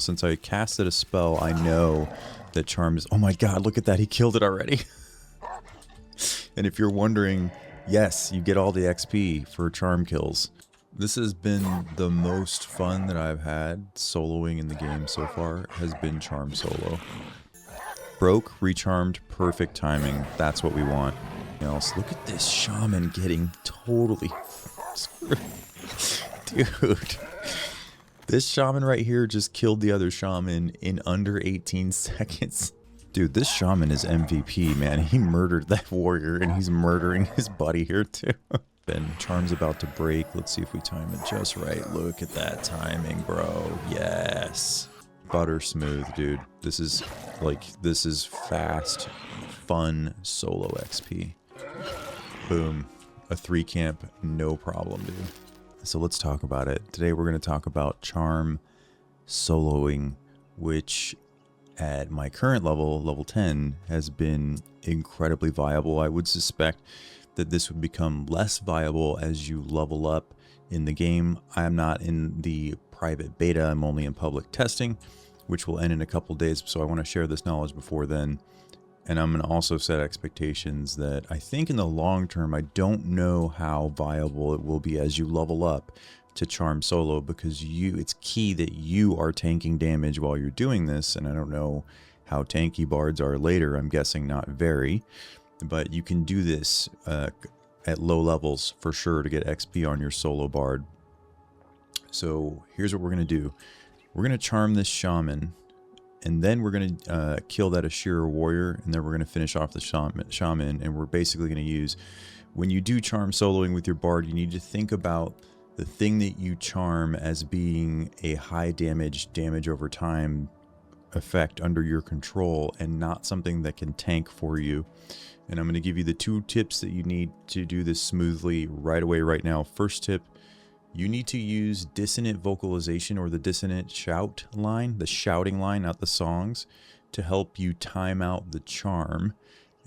since I casted a spell, I know that charm is... Oh my god, look at that. He killed it already. And if you're wondering, yes, you get all the XP for charm kills. This has been the most fun that I've had soloing in the game so far, has been charm solo. Broke, recharmed, perfect timing. That's what we want. Else, look at this shaman getting totally screwed. Dude. This shaman right here just killed the other shaman in under 18 seconds. Dude, this shaman is MVP, man. He murdered that warrior, and he's murdering his buddy here, too. Ben, charm's about to break. Let's see if we time it just right. Look at that timing, bro. Yes. Butter smooth, dude. This is fast, fun solo XP. Boom. A 3 camp, no problem, dude. So let's talk about it. Today we're going to talk about charm soloing, which at my current level, level 10, has been incredibly viable. I would suspect that this would become less viable as you level up in the game. I am not in the private beta, I'm only in public testing, which will end in a couple days, so I want to share this knowledge before then. And I'm going to also set expectations that I think in the long term, I don't know how viable it will be as you level up to charm solo, because it's key that you are tanking damage while you're doing this. And I don't know how tanky bards are later. I'm guessing not very, but you can do this at low levels for sure to get XP on your solo bard. So here's what we're going to do. We're going to charm this shaman, and then we're going to kill that Ashira warrior, and then we're going to finish off the shaman, and we're basically going to use... When you do charm soloing with your bard, you need to think about the thing that you charm as being a high damage over time effect under your control, and not something that can tank for you. And I'm going to give you the 2 tips that you need to do this smoothly right away, right now. First tip, you need to use dissonant vocalization, or the dissonant shout line, the shouting line, not the songs, to help you time out the charm.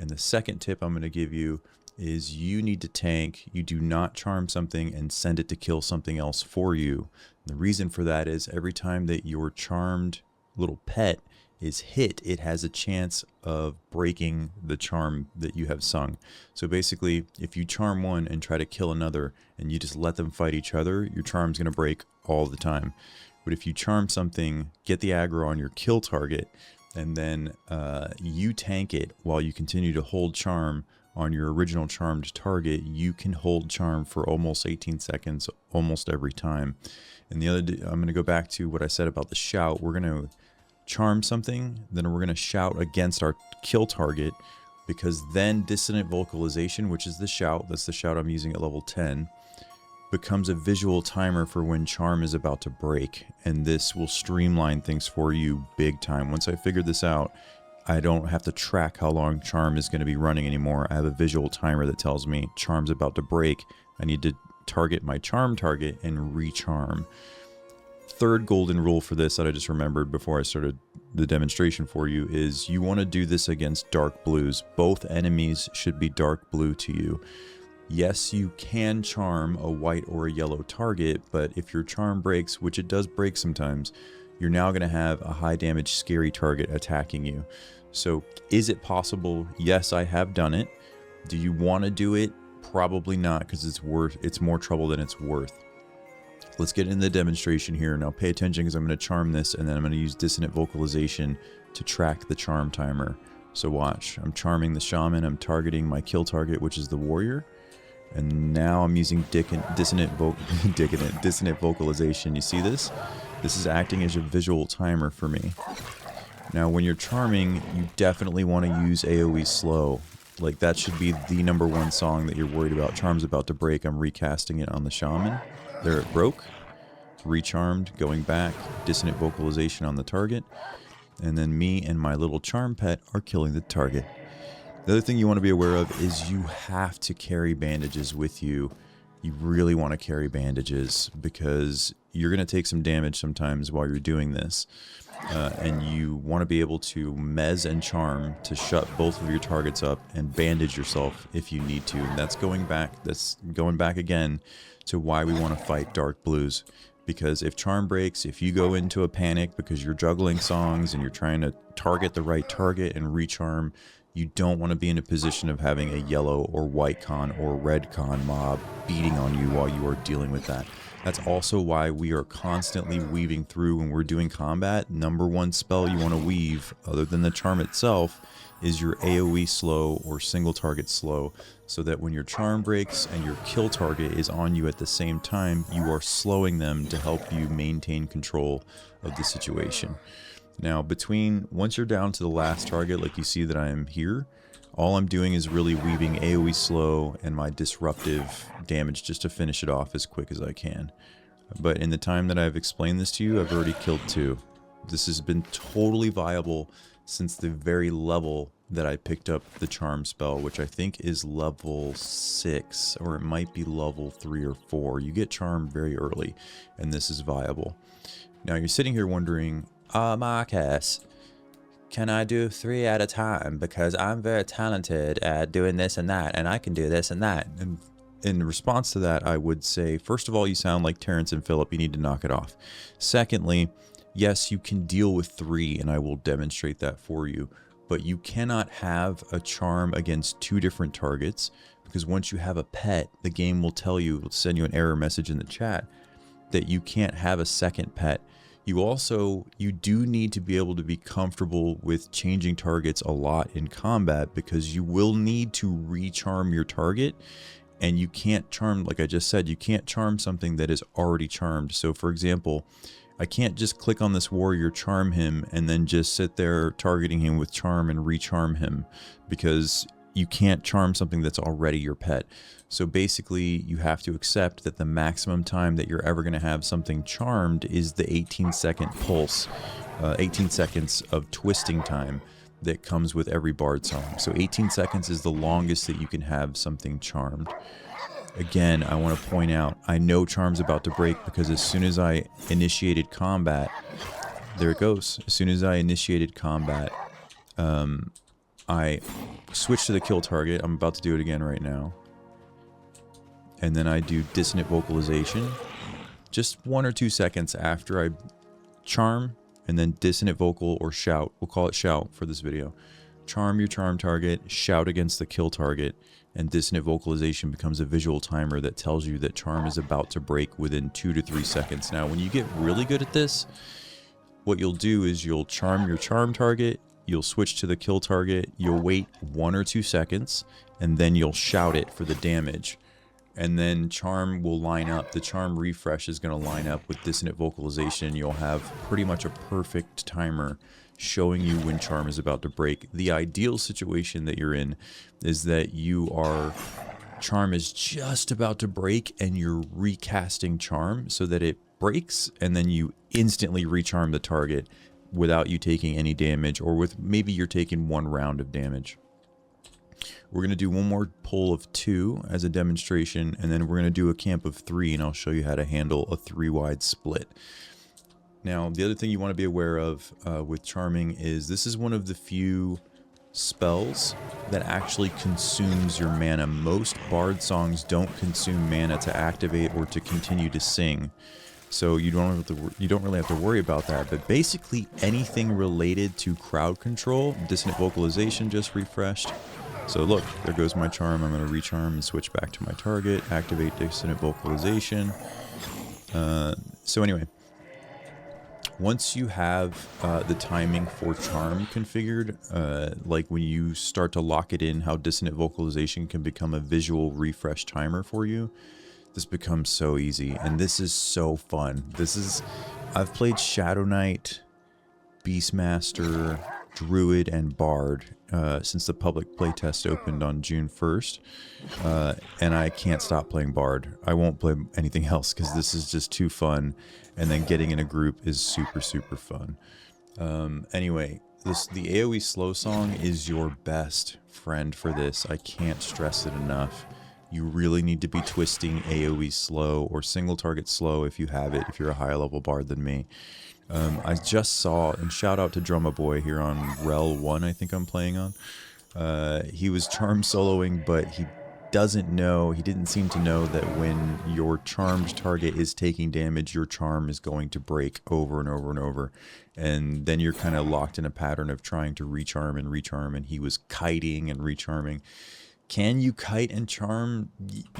And the second tip I'm going to give you is you need to tank. You do not charm something and send it to kill something else for you. And the reason for that is every time that your charmed little pet is hit, it has a chance of breaking the charm that you have sung. So basically, if you charm one and try to kill another and you just let them fight each other, your charm's going to break all the time. But if you charm something, get the aggro on your kill target, and then you tank it while you continue to hold charm on your original charmed target, you can hold charm for almost 18 seconds almost every time. And the other, I'm going to go back to what I said about the shout. We're going to charm something, then we're going to shout against our kill target, because then dissonant vocalization, which is the shout, that's the shout I'm using at level 10, becomes a visual timer for when charm is about to break, and this will streamline things for you big time. Once I figured this out, I don't have to track how long charm is going to be running anymore. I have a visual timer that tells me charm's about to break. I need to target my charm target and recharm. Third golden rule for this that I just remembered before I started the demonstration for you is you want to do this against dark blues. Both enemies should be dark blue to you. Yes, you can charm a white or a yellow target, but if your charm breaks, which it does break sometimes, you're now going to have a high damage scary target attacking you. So is it possible? Yes, I have done it. Do you want to do it? Probably not, because it's more trouble than it's worth. Let's get into the demonstration here. Now pay attention, because I'm going to charm this, and then I'm going to use dissonant vocalization to track the charm timer. So watch. I'm charming the shaman. I'm targeting my kill target, which is the warrior. And now I'm using dissonant vocalization. You see this? This is acting as a visual timer for me. Now when you're charming, you definitely want to use AoE slow. Like, that should be the #1 song that you're worried about. Charm's about to break. I'm recasting it on the shaman. There it broke. Recharmed, going back, dissonant vocalization on the target. And then me and my little charm pet are killing the target. The other thing you want to be aware of is you have to carry bandages with you. You really want to carry bandages, because you're going to take some damage sometimes while you're doing this. And you want to be able to mez and charm to shut both of your targets up and bandage yourself if you need to. And that's going back again to why we want to fight dark blues. Because if charm breaks, if you go into a panic because you're juggling songs and you're trying to target the right target and recharm, you don't want to be in a position of having a yellow or white con or red con mob beating on you while you are dealing with that. That's also why we are constantly weaving through when we're doing combat. Number one spell you want to weave, other than the charm itself, is your AoE slow or single target slow, so that when your charm breaks and your kill target is on you at the same time, you are slowing them to help you maintain control of the situation. Now, once you're down to the last target, like you see that I am here, all I'm doing is really weaving AoE slow and my disruptive damage just to finish it off as quick as I can. But in the time that I've explained this to you, I've already killed 2. This has been totally viable since the very level that I picked up the charm spell, which I think is level 6, or it might be level 3 or 4. You get charm very early, and this is viable. Now you're sitting here wondering, Marcus, can I do 3 at a time? Because I'm very talented at doing this and that, and I can do this and that. And in response to that, I would say, first of all, you sound like Terrence and Phillip. You need to knock it off. Secondly, yes, you can deal with 3, and I will demonstrate that for you. But you cannot have a charm against 2 different targets, because once you have a pet, the game will tell you, will send you an error message in the chat, that you can't have a second pet. You do need to be able to be comfortable with changing targets a lot in combat, because you will need to recharm your target, and you can't charm, like I just said, you can't charm something that is already charmed. So for example, I can't just click on this warrior, charm him, and then just sit there targeting him with charm and recharm him, because you can't charm something that's already your pet. So basically, you have to accept that the maximum time that you're ever going to have something charmed is the 18-second pulse, 18 seconds of twisting time that comes with every bard song. So 18 seconds is the longest that you can have something charmed. Again, I want to point out, I know charm's about to break, because as soon as I initiated combat, there it goes. As soon as I initiated combat, I switched to the kill target. I'm about to do it again right now. And then I do dissonant vocalization just 1 or 2 seconds after I charm, and then dissonant vocal or shout. We'll call it shout for this video. Charm your charm target, shout against the kill target, and dissonant vocalization becomes a visual timer that tells you that charm is about to break within 2 to 3 seconds. Now, when you get really good at this, what you'll do is you'll charm your charm target, you'll switch to the kill target, you'll wait 1 or 2 seconds, and then you'll shout it for the damage. And then charm will line up. The charm refresh is going to line up with dissonant vocalization. You'll have pretty much a perfect timer showing you when charm is about to break. The ideal situation that you're in is that charm is just about to break and you're recasting charm so that it breaks, and then you instantly recharm the target without you taking any damage, or with maybe you're taking 1 round of damage. We're going to do one more pull of 2 as a demonstration, and then we're going to do a camp of 3, and I'll show you how to handle a 3-wide split. Now, the other thing you want to be aware of with charming is this is one of the few spells that actually consumes your mana. Most bard songs don't consume mana to activate or to continue to sing, so you don't really have to worry about that. But basically anything related to crowd control, dissonant vocalization just refreshed. So look, there goes my charm. I'm going to recharm and switch back to my target, activate dissonant vocalization. So anyway, once you have the timing for charm configured, like when you start to lock it in, how dissonant vocalization can become a visual refresh timer for you, this becomes so easy, and this is so fun. I've played Shadow Knight, Beastmaster, Druid, and Bard since the public playtest opened on June 1st, and I can't stop playing Bard. I won't play anything else because this is just too fun, and then getting in a group is super, super fun. Anyway, the AoE slow song is your best friend for this. I can't stress it enough. You really need to be twisting AoE slow or single target slow if you have it, if you're a higher level bard than me. I just saw, and shout out to Drumma Boy here on Rel 1, I think I'm playing on. He was charm soloing, but he doesn't know, he didn't seem to know that when your charmed target is taking damage, your charm is going to break over and over and over. And then you're kind of locked in a pattern of trying to recharm, and he was kiting and recharming. Can you kite and charm?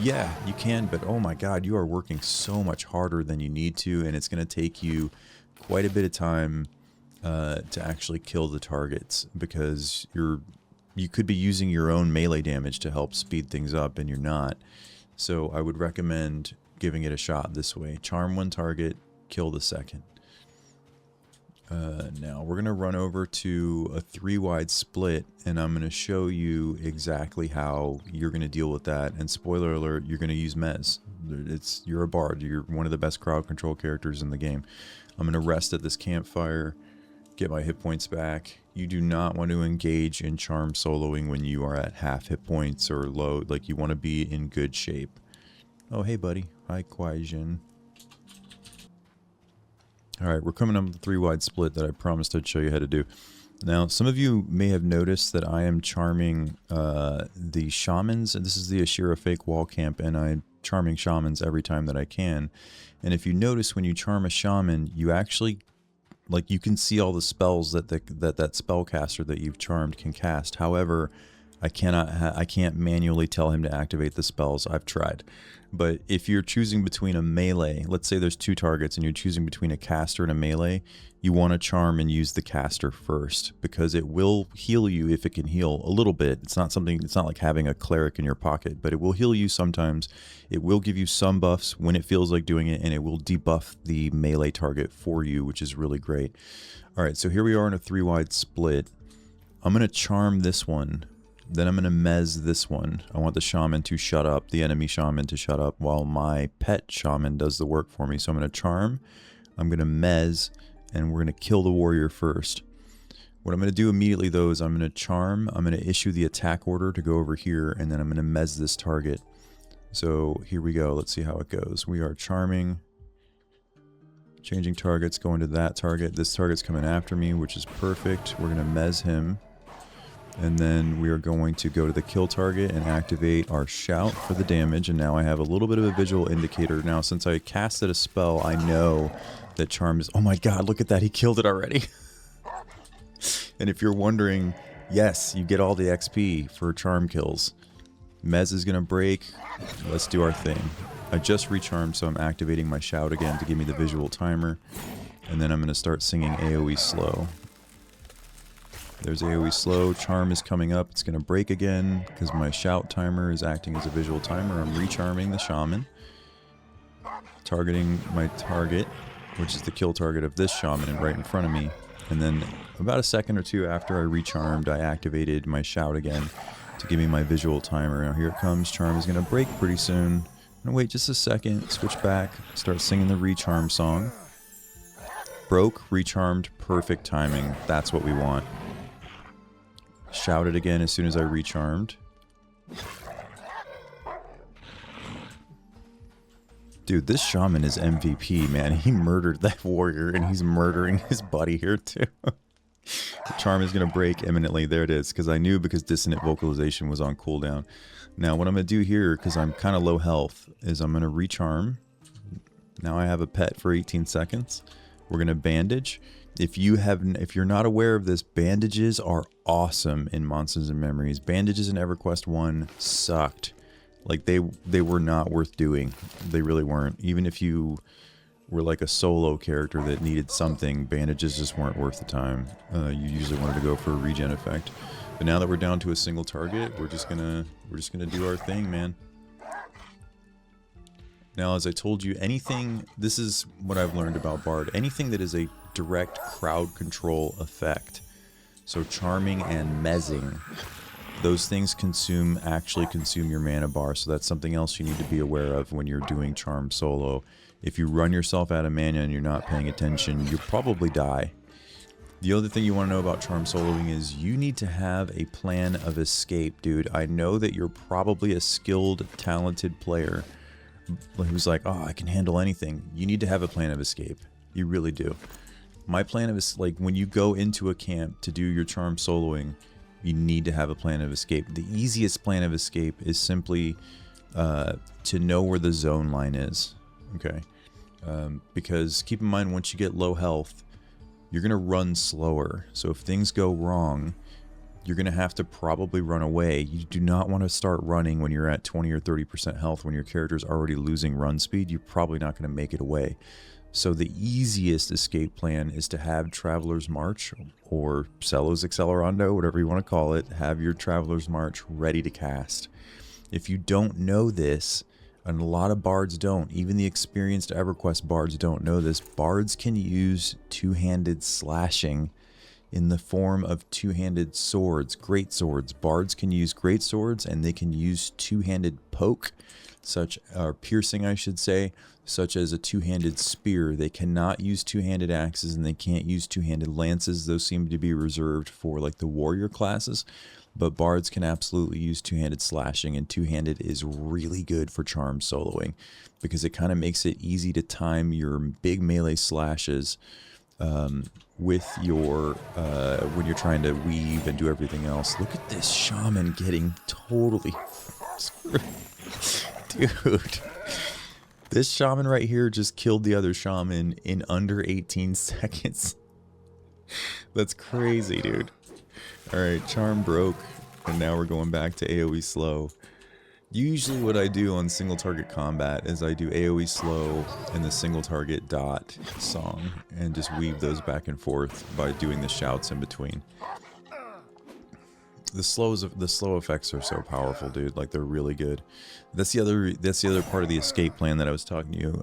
Yeah, you can, but oh my god, you are working so much harder than you need to, and it's going to take you quite a bit of time to actually kill the targets, because you could be using your own melee damage to help speed things up, and you're not. So I would recommend giving it a shot this way. Charm one target, kill the second. Now we're going to run over to a 3-wide split, and I'm going to show you exactly how you're going to deal with that. And spoiler alert, you're going to use Mez. You're a bard. You're one of the best crowd control characters in the game. I'm going to rest at this campfire, get my hit points back. You do not want to engage in charm soloing when you are at half hit points or low. Like, you want to be in good shape. Oh, hey, buddy. Hi, Kwaijin. Alright, we're coming up with a 3-wide split that I promised I'd show you how to do. Now, some of you may have noticed that I am charming the shamans. And this is the Ashira fake wall camp, and I'm charming shamans every time that I can. And if you notice, when you charm a shaman, you actually, like, you can see all the spells that that spellcaster that you've charmed can cast. However, I can't manually tell him to activate the spells. I've tried. But if you're choosing between a melee, let's say there's 2 targets and you're choosing between a caster and a melee, you want to charm and use the caster first, because it will heal you if it can heal a little bit. It's not like having a cleric in your pocket, but it will heal you sometimes. It will give you some buffs when it feels like doing it, and it will debuff the melee target for you, which is really great. All right, so here we are in a 3-wide split. I'm going to charm this one. Then I'm going to mez this one. I want the shaman to shut up, the enemy shaman to shut up, while my pet shaman does the work for me. So I'm going to charm, I'm going to mez, and we're going to kill the warrior first. What I'm going to do immediately, though, is I'm going to charm, I'm going to issue the attack order to go over here, and then I'm going to mez this target. So here we go. Let's see how it goes. We are charming, changing targets, going to that target. This target's coming after me, which is perfect. We're going to mez him. And then we are going to go to the kill target and activate our shout for the damage. And now I have a little bit of a visual indicator. Now, since I casted a spell, I know that charm is... Oh my god, look at that. He killed it already. And if you're wondering, yes, you get all the XP for charm kills. Mez is going to break. Let's do our thing. I just recharmed, so I'm activating my shout again to give me the visual timer. And then I'm going to start singing AoE slow. There's AoE slow. Charm is coming up. It's going to break again because my shout timer is acting as a visual timer. I'm recharming the shaman. Targeting my target, which is the kill target of this shaman right in front of me. And then about a second or two after I recharmed, I activated my shout again to give me my visual timer. Now here it comes. Charm is going to break pretty soon. I'm going to wait just a second, switch back, start singing the recharm song. Broke, recharmed, perfect timing. That's what we want. Shouted again as soon as I recharmed. Dude, this shaman is MVP, man. He murdered that warrior, and he's murdering his buddy here too. The charm is going to break imminently. There it is, because I knew, because dissonant vocalization was on cooldown. Now what I'm going to do here, because I'm kind of low health, is I'm going to recharm. Now I have a pet for 18 seconds. We're going to bandage. If you're not aware of this, bandages are awesome in Monsters and Memories. Bandages in EverQuest 1 sucked. Like, they were not worth doing. They really weren't. Even if you were like a solo character that needed something, bandages just weren't worth the time. You usually wanted to go for a regen effect. But now that we're down to a single target, we're just gonna do our thing, man. Now, as I told you, this is what I've learned about Bard. Anything that is a direct crowd control effect, so charming and mezzing, those things actually consume your mana bar, so that's something else you need to be aware of when you're doing charm solo. If you run yourself out of mana and you're not paying attention, you'll probably die. The other thing you want to know about charm soloing is you need to have a plan of escape, dude. I know that you're probably a skilled, talented player who's like, oh, I can handle anything. You need to have a plan of escape. You really do. My plan is, like, when you go into a camp to do your charm soloing, You need to have a plan of escape. The easiest plan of escape is simply to know where the zone line is. Okay. Because keep in mind, once you get low health, you're going to run slower. So if things go wrong, you're going to have to probably run away. You do not want to start running when you're at 20 or 30% health. When your character's already losing run speed, you're probably not going to make it away. So the easiest escape plan is to have Traveler's March or Cello's Accelerando, whatever you want to call it. Have your Traveler's March ready to cast. If you don't know this, and a lot of bards don't, even the experienced EverQuest bards don't know this, bards can use two-handed slashing in the form of two-handed swords, great swords. Bards can use great swords, and they can use two-handed poke, or piercing, I should say, such as a two-handed spear. They cannot use two-handed axes, and they can't use two-handed lances. Those seem to be reserved for like the warrior classes. But bards can absolutely use two-handed slashing, and two-handed is really good for charm soloing because it kind of makes it easy to time your big melee slashes with your when you're trying to weave and do everything else. Look at this shaman getting totally screwed. Dude. This shaman right here just killed the other shaman in under 18 seconds. That's crazy, dude. Alright, charm broke, and now we're going back to AoE slow. Usually what I do on single target combat is I do AoE slow and the single target dot song, and just weave those back and forth by doing the shouts in between. The slow effects are so powerful, dude. Like, they're really good. That's the other part of the escape plan that I was talking to you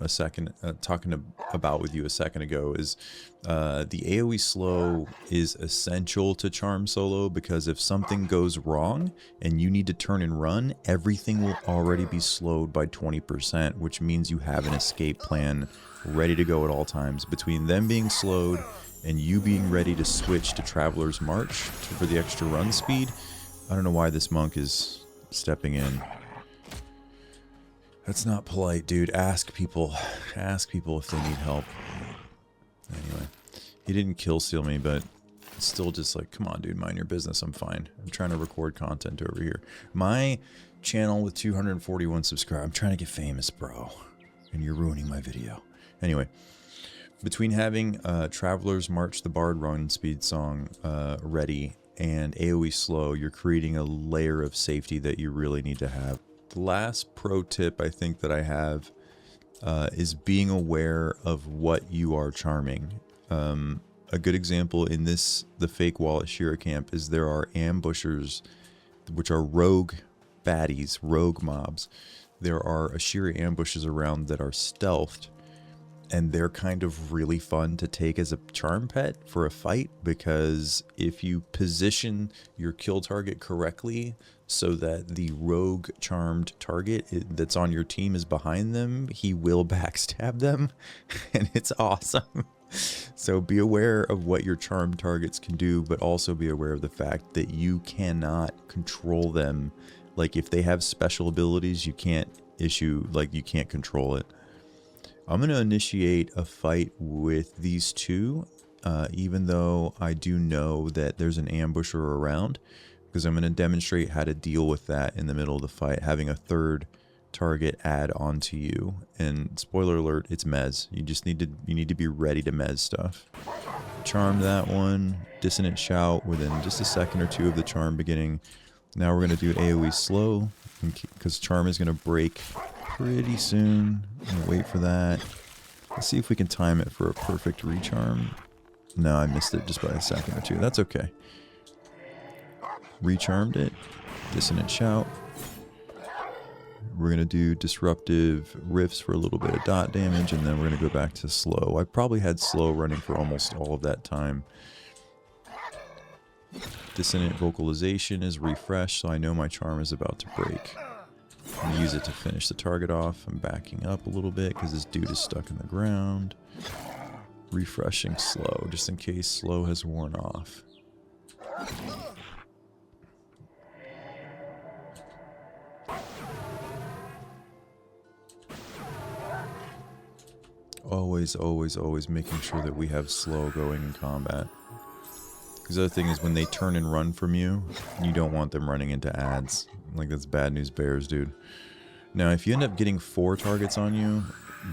about with you a second ago. Is the AoE slow is essential to charm solo, because if something goes wrong and you need to turn and run, everything will already be slowed by 20%, which means you have an escape plan ready to go at all times. Between them being slowed and you being ready to switch to Traveler's March for the extra run speed. I don't know why this monk is stepping in. That's not polite, dude. Ask people. Ask people if they need help. Anyway, he didn't kill steal me, but it's still just like, come on, dude, mind your business. I'm fine. I'm trying to record content over here. My channel with 241 subscribers. I'm trying to get famous, bro. And you're ruining my video. Anyway. Between having Traveler's March the Bard run speed song ready and AoE slow, you're creating a layer of safety that you really need to have. The last pro tip I think that I have is being aware of what you are charming. A good example in the fake wall at Shira Camp is there are ambushers, which are rogue baddies, rogue mobs. There are Ashira ambushes around that are stealthed. And they're kind of really fun to take as a charm pet for a fight, because if you position your kill target correctly so that the rogue charmed target that's on your team is behind them, he will backstab them, and it's awesome. So be aware of what your charm targets can do, but also be aware of the fact that you cannot control them. Like, if they have special abilities, you can't control it. I'm going to initiate a fight with these two, even though I do know that there's an ambusher around, because I'm going to demonstrate how to deal with that in the middle of the fight, having a third target add on to you. And spoiler alert, it's mez. You need to be ready to mez stuff. Charm that one, dissonant shout within just a second or two of the charm beginning. Now we're going to do AoE slow, because charm is going to break pretty soon. I'm gonna wait for that. Let's see if we can time it for a perfect recharm. No, I missed it just by a second or two. That's okay. Recharmed it. Dissonant shout. We're gonna do disruptive riffs for a little bit of dot damage, and then we're gonna go back to slow. I probably had slow running for almost all of that time. Dissonant vocalization is refreshed, so I know my charm is about to break. I'm going to use it to finish the target off. I'm backing up a little bit because this dude is stuck in the ground. Refreshing slow, just in case slow has worn off. Always, always, always making sure that we have slow going in combat. Because the other thing is when they turn and run from you, you don't want them running into ads. Like, that's bad news bears, dude. Now, if you end up getting 4 targets on you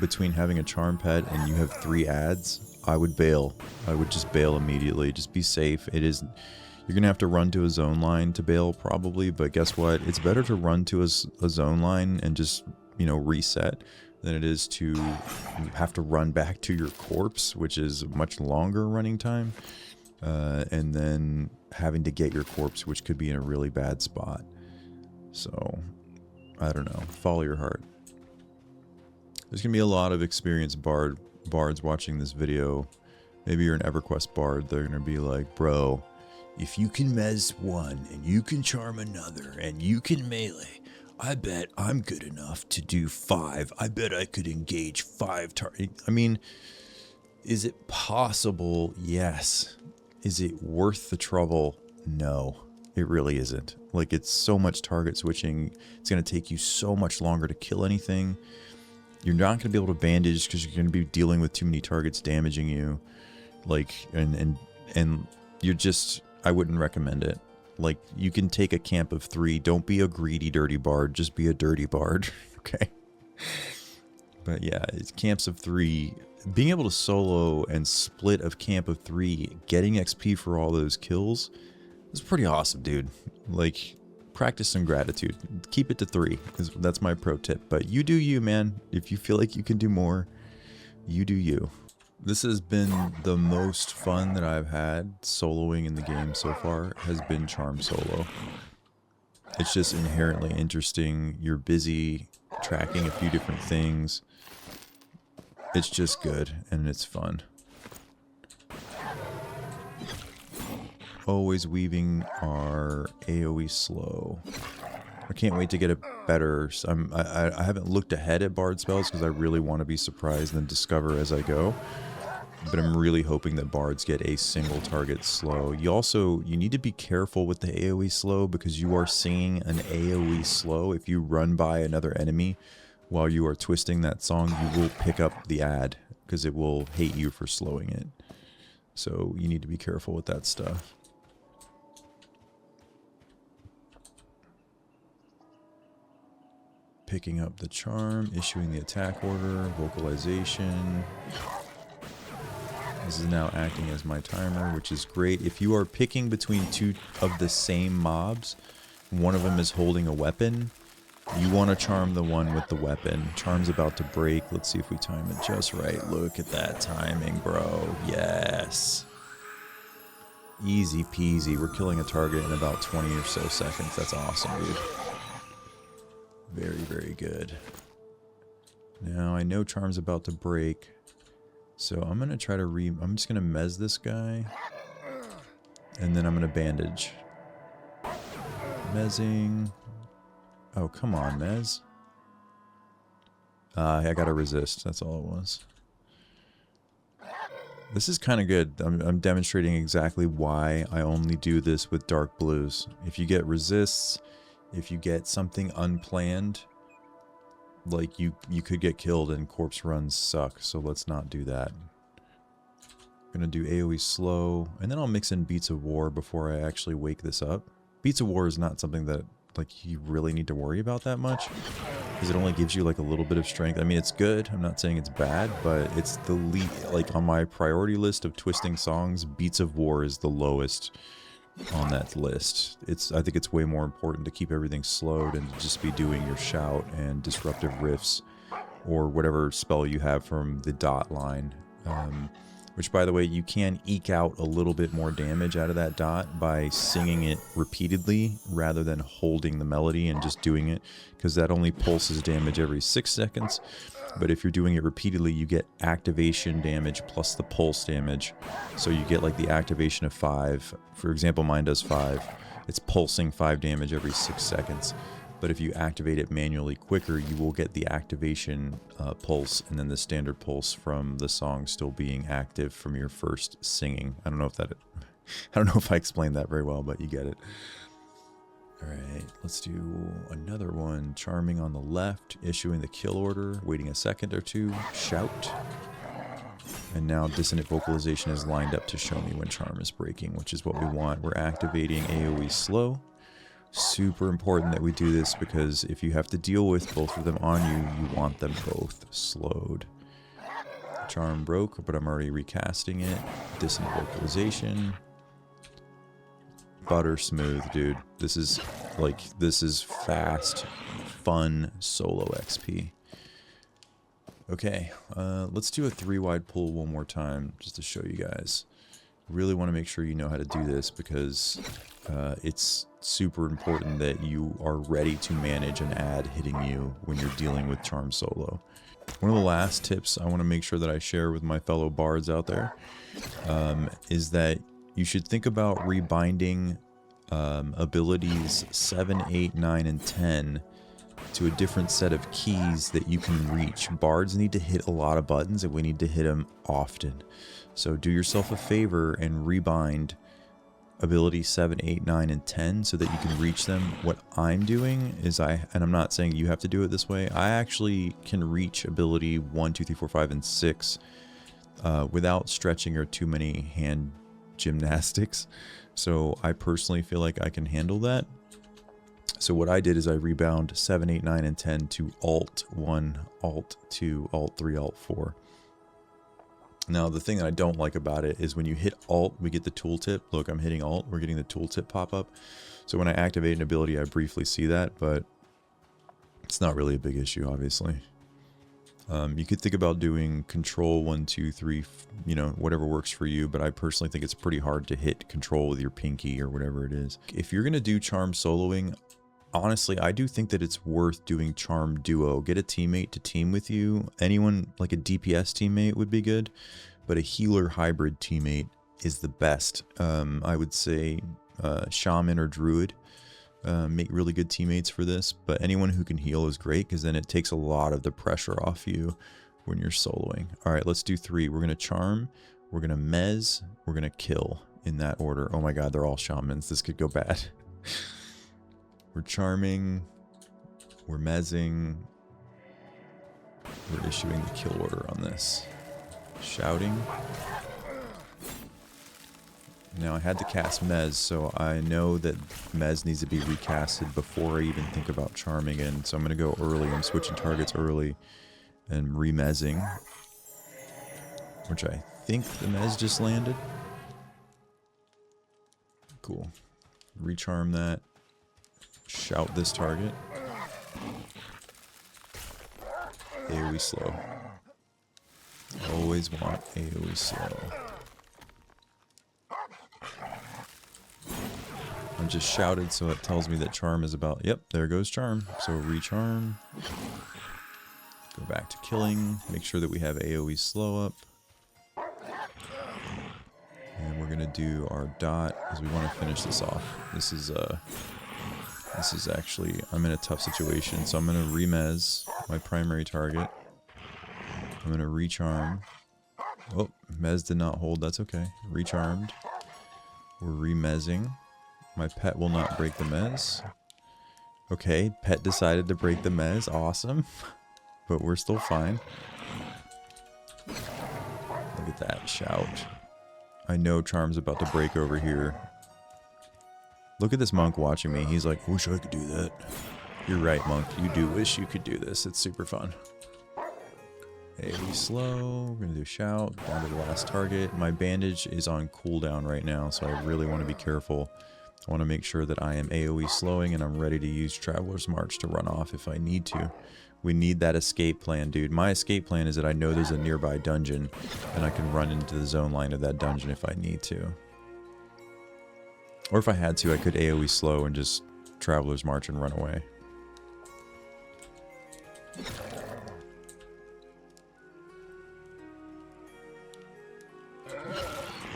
between having a charm pet and you have 3 ads, I would bail. I would just bail immediately. Just be safe. It is... You're going to have to run to a zone line to bail probably, but guess what? It's better to run to a zone line and just, you know, reset than it is to have to run back to your corpse, which is a much longer running time, and then having to get your corpse, which could be in a really bad spot. So, I don't know. Follow your heart. There's going to be a lot of experienced bards watching this video. Maybe you're an EverQuest bard. They're going to be like, bro, if you can mez one and you can charm another and you can melee, I bet I'm good enough to do 5. I bet I could engage 5 targets. I mean, is it possible? Yes. Is it worth the trouble? No, it really isn't. Like, it's so much target switching. It's going to take you so much longer to kill anything. You're not going to be able to bandage because you're going to be dealing with too many targets damaging you. Like, and you're just... I wouldn't recommend it. Like, you can take a camp of 3. Don't be a greedy, dirty bard. Just be a dirty bard. Okay? But yeah, it's camps of 3. Being able to solo and split a camp of 3, getting XP for all those kills, is pretty awesome, dude. Like, practice some gratitude. Keep it to 3, because that's my pro tip. But you do you, man. If you feel like you can do more, you do you. This has been the most fun that I've had soloing in the game so far, has been Charm Solo. It's just inherently interesting. You're busy tracking a few different things. It's just good, and it's fun. Always weaving our AoE slow. I can't wait to get a better... I haven't looked ahead at bard spells because I really want to be surprised and discover as I go. But I'm really hoping that bards get a single target slow. You need to be careful with the AoE slow because you are singing an AoE slow. If you run by another enemy while you are twisting that song, you will pick up the ad because it will hate you for slowing it. So you need to be careful with that stuff. Picking up the charm, issuing the attack order, vocalization. This is now acting as my timer, which is great. If you are picking between 2 of the same mobs, one of them is holding a weapon, you want to charm the one with the weapon. Charm's about to break. Let's see if we time it just right. Look at that timing, bro. Yes. Easy peasy. We're killing a target in about 20 or so seconds. That's awesome, dude. Very, very good. Now, I know Charm's about to break. So I'm going to try to I'm just going to mez this guy. And then I'm going to bandage. Mezzing. Oh, come on, Mez. I got to resist. That's all it was. This is kind of good. I'm demonstrating exactly why I only do this with dark blues. If you get resists, if you get something unplanned, like you could get killed and corpse runs suck, so let's not do that. I'm gonna do AoE slow, and then I'll mix in Beats of War before I actually wake this up. Beats of War is not something that like you really need to worry about that much, because it only gives you like a little bit of strength. I mean, it's good, I'm not saying it's bad, but it's the least, like on my priority list of twisting songs, Beats of War is the lowest on that list. I think it's way more important to keep everything slowed and to just be doing your shout and disruptive riffs or whatever spell you have from the dot line, which by the way, you can eke out a little bit more damage out of that dot by singing it repeatedly rather than holding the melody and just doing it, because that only pulses damage every 6 seconds. But if you're doing it repeatedly, you get activation damage plus the pulse damage. So you get like the activation of 5. For example, mine does 5. It's pulsing 5 damage every 6 seconds. But if you activate it manually quicker, you will get the activation pulse and then the standard pulse from the song still being active from your first singing. I don't know if I explained that very well, but you get it. Alright, let's do another one. Charming on the left, issuing the kill order, waiting a second or two, shout. And now dissonant vocalization is lined up to show me when charm is breaking, which is what we want. We're activating AoE slow. Super important that we do this because if you have to deal with both of them on you, you want them both slowed. Charm broke, but I'm already recasting it. Dissonant vocalization. Butter smooth, dude. This is fast, fun solo XP. Okay, let's do a 3-wide pull one more time just to show you guys. Really want to make sure you know how to do this because it's super important that you are ready to manage an ad hitting you when you're dealing with charm solo. One of the last tips I want to make sure that I share with my fellow bards out there is that you should think about rebinding abilities 7, 8, 9, and 10 to a different set of keys that you can reach. Bards need to hit a lot of buttons and we need to hit them often. So do yourself a favor and rebind ability 7, 8, 9, and 10 so that you can reach them. What I'm doing is and I'm not saying you have to do it this way, I actually can reach ability 1, 2, 3, 4, 5, and 6 without stretching or too many hand gymnastics. So I personally feel like I can handle that. So what I did is I rebound 7, 8, 9, and 10 to Alt 1, Alt 2, Alt 3, Alt 4. Now the thing that I don't like about it is when you hit Alt, we get the tooltip. Look, I'm hitting Alt, we're getting the tooltip pop up. So when I activate an ability, I briefly see that, but it's not really a big issue, obviously. You could think about doing Control 1, 2, 3, you know, whatever works for you, but I personally think it's pretty hard to hit Control with your pinky or whatever it is. If you're going to do charm soloing, honestly, I do think that it's worth doing charm duo. Get a teammate to team with you. Anyone, like a DPS teammate would be good, but a healer hybrid teammate is the best. I would say shaman or druid make really good teammates for this, but anyone who can heal is great because then it takes a lot of the pressure off you when you're soloing. All right, let's do 3. We're going to charm, we're going to mez, we're going to kill in that order. Oh my god, they're all shamans. This could go bad. We're charming, we're mezzing, we're issuing the kill order on this. Shouting. Now I had to cast Mez, so I know that Mez needs to be recasted before I even think about charming in. So I'm going to go early. I'm switching targets early and re-mezzing, which I think the Mez just landed. Cool. Recharm that. Shout this target. AoE slow. Always want AoE slow. I just shouted, so it tells me that charm is about... Yep, there goes charm. So recharm. Go back to killing. Make sure that we have AoE slow up. And we're going to do our dot, because we want to finish this off. This is actually... I'm in a tough situation, so I'm going to remez my primary target. I'm going to recharm. Oh, mez did not hold. That's okay. Recharmed. We're remezzing. My pet will not break the mez. Okay, pet decided to break the mez. Awesome. But we're still fine. Look at that. Shout. I know charm's about to break over here. Look at this monk watching me. He's like, wish I could do that. You're right, monk. You do wish you could do this. It's super fun. AoE slow. We're going to do shout. Down to the last target. My bandage is on cooldown right now, so I really want to be careful. I want to make sure that I am AoE slowing and I'm ready to use Traveler's March to run off if I need to. We need that escape plan, dude. My escape plan is that I know there's a nearby dungeon and I can run into the zone line of that dungeon if I need to. Or if I had to, I could AoE slow and just Traveler's March and run away.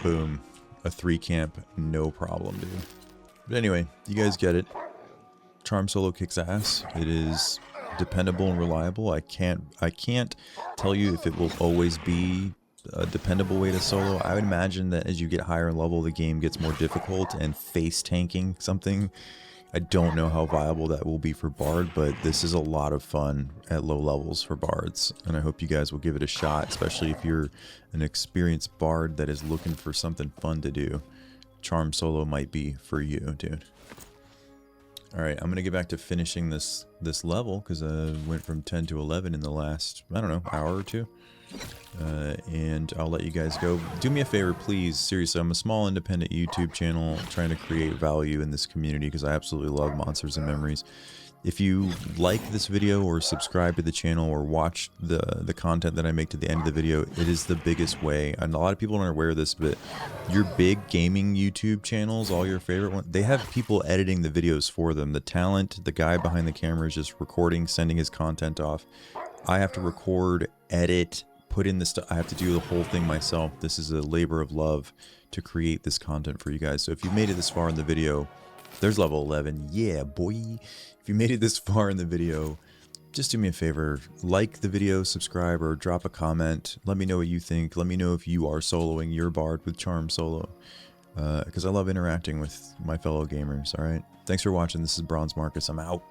Boom. A 3 camp, no problem, dude. But anyway, you guys get it. Charm solo kicks ass. It is dependable and reliable. I can't tell you if it will always be a dependable way to solo. I would imagine that as you get higher in level, the game gets more difficult, and face tanking something I don't know how viable that will be for Bard, but this is a lot of fun at low levels for Bards, and I hope you guys will give it a shot, especially if you're an experienced Bard that is looking for something fun to do. Charm Solo might be for you, dude. Alright, I'm going to get back to finishing this level, because I went from 10 to 11 in the last, I don't know, hour or two. And I'll let you guys go. Do me a favor, please. Seriously, I'm a small independent YouTube channel trying to create value in this community because I absolutely love Monsters and Memories. If you like this video or subscribe to the channel or watch the content that I make to the end of the video, it is the biggest way. And a lot of people aren't aware of this, but your big gaming YouTube channels, all your favorite ones, they have people editing the videos for them. The talent, the guy behind the camera is just recording, sending his content off. I have to record, edit, put in the stuff. I have to do the whole thing myself. This is a labor of love to create this content for you guys. So if you've made it this far in the video, there's level 11. Yeah, boy. If you made it this far in the video, just do me a favor. Like the video, subscribe, or drop a comment. Let me know what you think. Let me know if you are soloing your Bard with Charm Solo. Because I love interacting with my fellow gamers, alright? Thanks for watching. This is Bronze Marcus. I'm out.